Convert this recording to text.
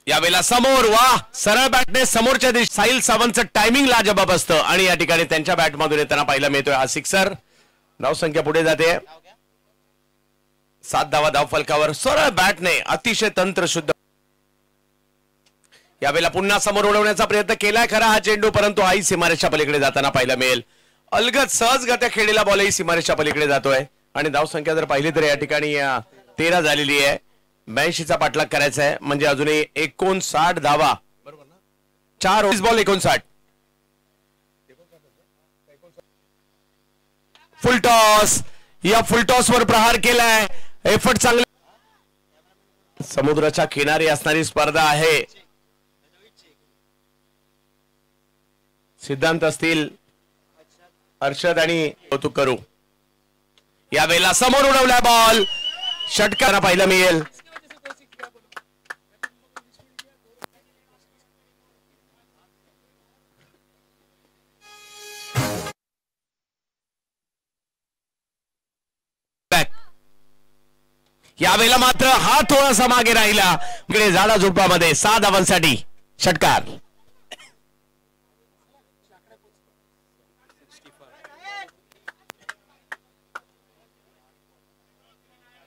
यावेळेला समोर वा सरळ बॅटने समोरच्या दिशेने साहिल सावंतचं टायमिंग लाजबाब असतं आणि या ठिकाणी त्यांच्या बॅटमधून येताना पाहायला मिळतोय हा सिक्सर. धाव संख्या पुढे जाते 7 धावा धाव फलकावर. सरळ बॅटने अतिशय तंत्रशुद्ध. यावेळेला पुन्हा समोर उडवण्याचा प्रयत्न केलाय खरा हा चेंडू, परंतु हाही सीमारेषा पलीकडे जाताना पाहायला मिळेल. अलगद सहजगत्या खेळलेला बॉलही सीमारेषा पलीकडे जातोय आणि धाव संख्या जर पाहिली तर या ठिकाणी 13 झालेली आहे. 82चा पाठलाग करायचा आहे म्हणजे अजूनही 59 धावा. 4 बॉल 59. Full toss. या फुल टॉस वर प्रहार केलाय. एफर्ट चांगले. समुद्राच्या किनारी असणारी स्पर्धा आहे. सिद्धांत असतील हर्षद आणि कौतुक करू. यावेळेला समोर उडवलाय बॉल. षटकारा पाहायला मिळेल. यावेळेला मात्र हा थोडासा मागे राहिला. झाडा झुडपामध्ये 6 धावांसाठी षटकार.